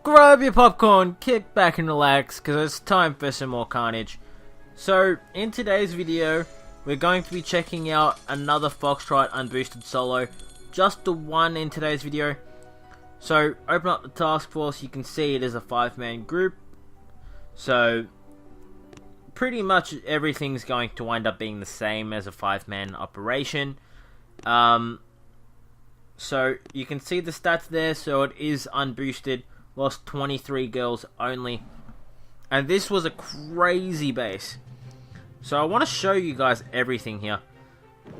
Grab your popcorn, kick back and relax, because it's time for some more Karnage. So, in today's video, we're going to be checking out another Foxtrot Unboosted solo. Just the one in today's video. So, open up the task force, you can see it is a 5-man group. So, pretty much everything's going to wind up being the same as a 5-man operation. So, you can see the stats there, so it is unboosted. Lost 23 girls only. And this was a crazy base. So I want to show you guys everything here.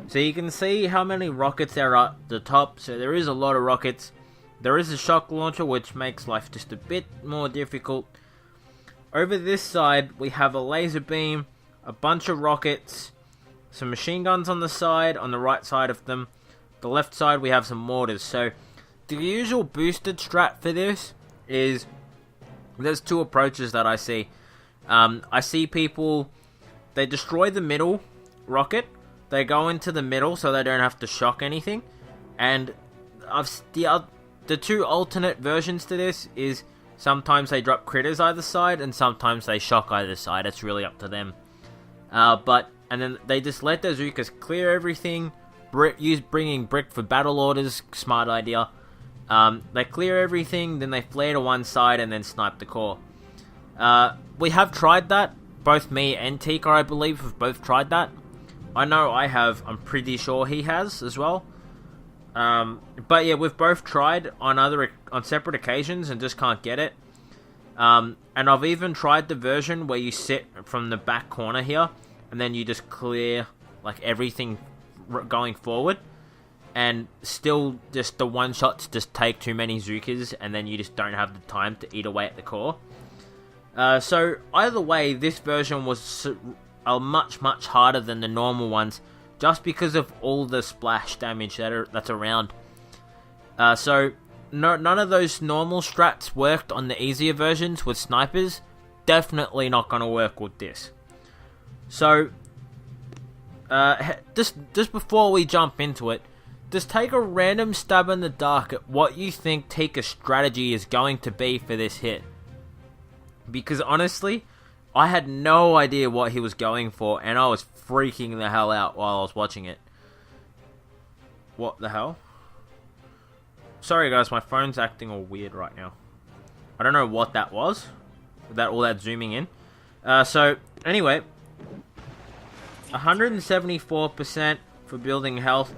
So you can see how many rockets there are at the top. So there is a lot of rockets. There is a shock launcher, which makes life just a bit more difficult. Over this side, we have a laser beam, a bunch of rockets, some machine guns on the side, on the right side of them. The left side, we have some mortars. So the usual boosted strat for this is there's two approaches that I see. I see people, they destroy the middle rocket, they go into the middle so they don't have to shock anything, and the two alternate versions to this is sometimes they drop critters either side and sometimes they shock either side. It's really up to them. And then they just let their Zookas clear everything, bringing brick for battle orders, smart idea. They clear everything, then they flare to one side and then snipe the core. We have tried that. Both me and Tikka, I believe, have both tried that. I know I have. I'm pretty sure he has as well. But yeah, we've both tried on separate occasions and just can't get it. And I've even tried the version where you sit from the back corner here and then you just clear like everything going forward. And still, just the one-shots just take too many Zookas, and then you just don't have the time to eat away at the core. So, either way, this version was much harder than the normal ones, just because of all the splash damage that's around. So, none of those normal strats worked on the easier versions with snipers. Definitely not going to work with this. So, just before we jump into it, just take a random stab in the dark at what you think Tikka's strategy is going to be for this hit. Because honestly, I had no idea what he was going for, and I was freaking the hell out while I was watching it. What the hell? Sorry guys, my phone's acting all weird right now. I don't know what that was, all that zooming in. So, anyway, 174% for building health.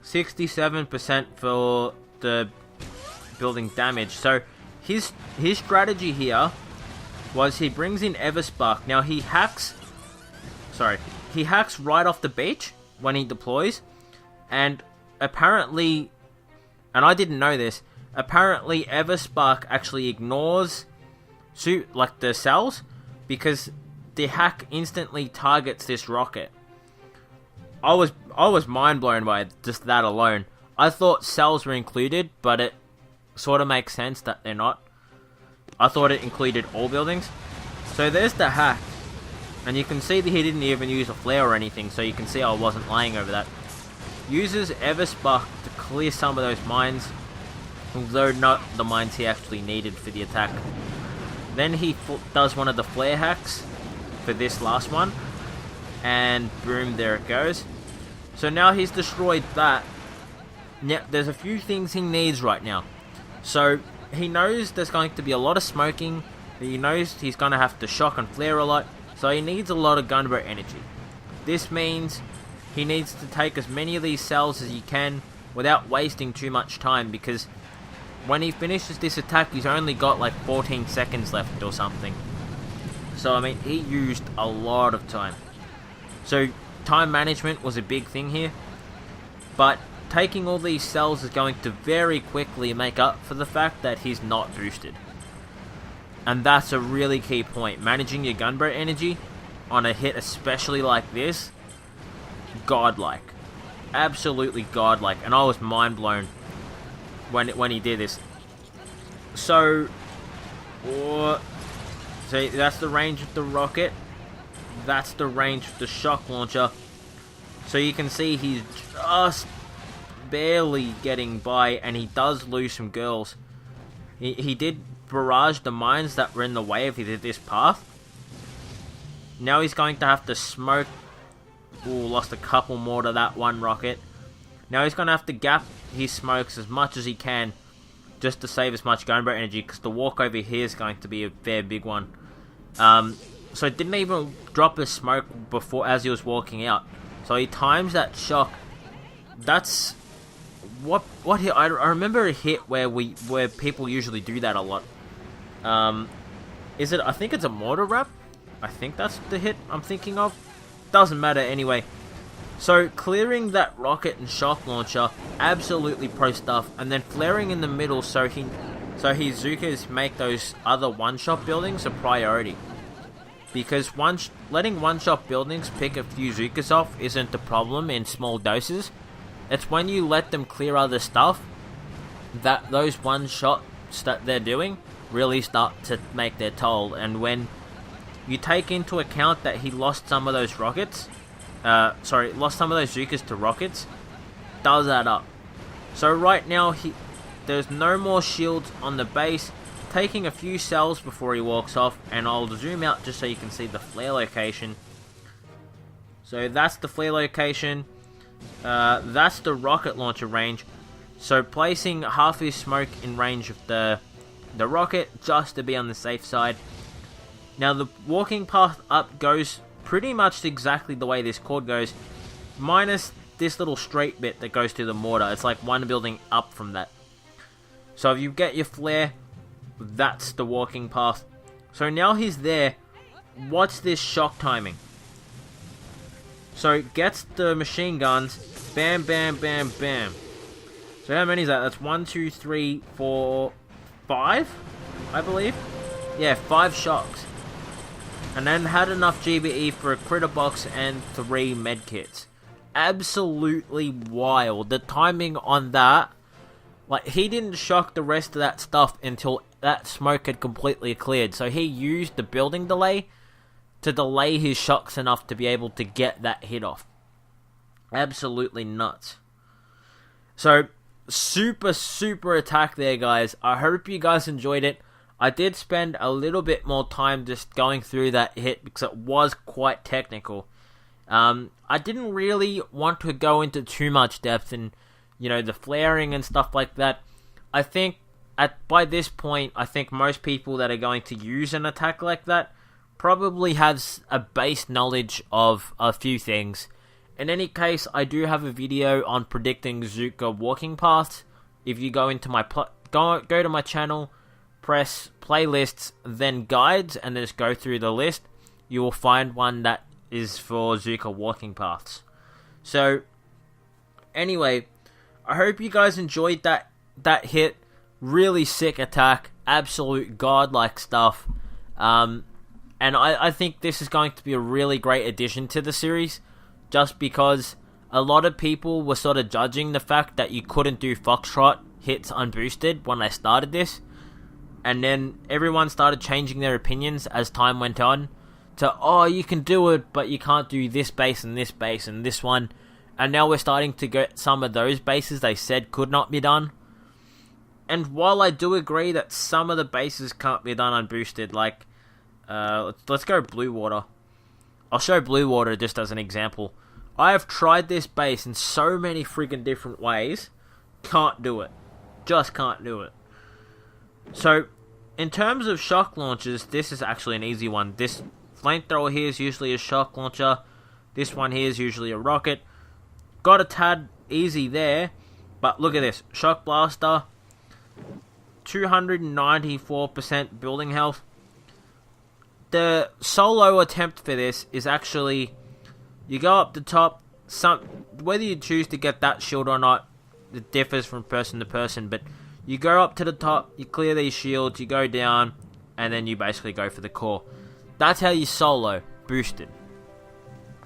67% for the building damage. So his strategy here was he brings in Everspark. Now he hacks right off the beach when he deploys, and apparently, and I didn't know this, apparently Everspark actually ignores the cells, because the hack instantly targets this rocket. I was mind blown by just that alone. I thought cells were included, but it sort of makes sense that they're not. I thought it included all buildings. So there's the hack. And you can see that he didn't even use a flare or anything, so you can see I wasn't lying over that. Uses Everspark to clear some of those mines, although not the mines he actually needed for the attack. Then he does one of the flare hacks for this last one. And boom, there it goes. So now he's destroyed that. Now, there's a few things he needs right now. So he knows there's going to be a lot of smoking. He knows he's going to have to shock and flare a lot. So he needs a lot of gunboat energy. This means he needs to take as many of these cells as he can without wasting too much time, because when he finishes this attack, he's only got like 14 seconds left or something. So I mean, he used a lot of time. So, time management was a big thing here, but taking all these cells is going to very quickly make up for the fact that he's not boosted. And that's a really key point. Managing your gunboat energy on a hit especially like this, godlike. Absolutely godlike, and I was mind blown when he did this. So that's the range of the rocket. That's the range of the shock launcher. So you can see he's just barely getting by, and he does lose some girls. He did barrage the mines that were in the way of this path. Now he's going to have to smoke. Ooh, lost a couple more to that one rocket. Now he's going to have to gap his smokes as much as he can, just to save as much gunboat energy, because the walk over here is going to be a fair big one. So it didn't even drop a smoke before as he was walking out. So he times that shock. That's what hit? I remember a hit where people usually do that a lot. Is it? I think it's a mortar wrap. I think that's the hit I'm thinking of. Doesn't matter anyway. So clearing that rocket and shock launcher, absolutely pro stuff, and then flaring in the middle so his Zukas make those other one-shot buildings a priority. Because letting one-shot buildings pick a few Zukas off isn't the problem in small doses. It's when you let them clear other stuff that those one-shots that they're doing really start to make their toll. And when you take into account that he lost some of those rockets, lost some of those Zukas to rockets, does add up. So right now, there's no more shields on the base, taking a few cells before he walks off, and I'll zoom out just so you can see the flare location. So that's the flare location, that's the rocket launcher range, so placing half his smoke in range of the rocket, just to be on the safe side. Now the walking path up goes pretty much exactly the way this chord goes, minus this little straight bit that goes to the mortar. It's like one building up from that. So if you get your flare, that's the walking path. So now he's there. What's this shock timing? So it gets the machine guns. Bam, bam, bam, bam. So how many is that? That's 1, 2, 3, 4, 5, I believe. Yeah, 5 shocks. And then had enough GBE for a critter box and 3 medkits. Absolutely wild. The timing on that, like, he didn't shock the rest of that stuff until that smoke had completely cleared. So he used the building delay to delay his shocks enough to be able to get that hit off. Absolutely nuts. So, super attack there, guys. I hope you guys enjoyed it. I did spend a little bit more time just going through that hit because it was quite technical. I didn't really want to go into too much depth in, the flaring and stuff like that. I think by this point, I think most people that are going to use an attack like that probably has a base knowledge of a few things. In any case, I do have a video on predicting Zuka walking paths. If you go into my go to my channel, press playlists, then guides, and then just go through the list, you will find one that is for Zuka walking paths. So, anyway, I hope you guys enjoyed that hit. Really sick attack, absolute godlike stuff. And I think this is going to be a really great addition to the series, just because a lot of people were sort of judging the fact that you couldn't do Foxtrot hits unboosted when I started this. And then everyone started changing their opinions as time went on to, oh, you can do it, but you can't do this base and this base and this one. And now we're starting to get some of those bases they said could not be done. And while I do agree that some of the bases can't be done unboosted, like, let's go Blue Water. I'll show Blue Water just as an example. I have tried this base in so many freaking different ways. Can't do it. Just can't do it. So, in terms of shock launchers, this is actually an easy one. This flamethrower here is usually a shock launcher. This one here is usually a rocket. Got a tad easy there. But look at this. Shock blaster. 294% building health. The solo attempt for this is actually, you go up the top, whether you choose to get that shield or not, it differs from person to person, but you go up to the top, you clear these shields, you go down, and then you basically go for the core. That's how you solo boosted.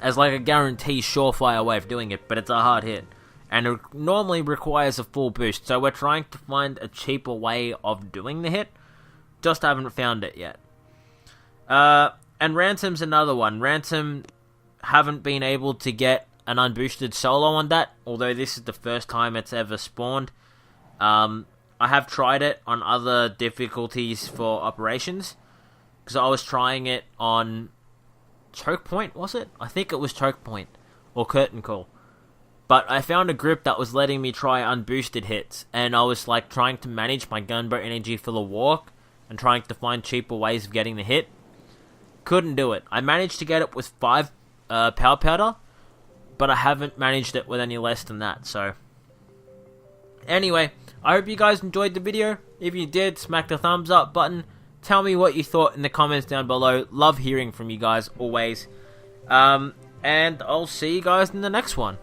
As like a guaranteed surefire way of doing it, but it's a hard hit. And it normally requires a full boost, so we're trying to find a cheaper way of doing the hit. Just haven't found it yet. And Ransom's another one. Ransom, haven't been able to get an unboosted solo on that, although this is the first time it's ever spawned. I I have tried it on other difficulties for operations, because I was trying it on choke point, was it? I think it was choke point or curtain call. But I found a grip that was letting me try unboosted hits, and I was like trying to manage my gunbow energy for the walk and trying to find cheaper ways of getting the hit. Couldn't do it. I managed to get it with 5 power powder, but I haven't managed it with any less than that, so... Anyway, I hope you guys enjoyed the video. If you did, smack the thumbs up button. Tell me what you thought in the comments down below. Love hearing from you guys, always. And I'll see you guys in the next one.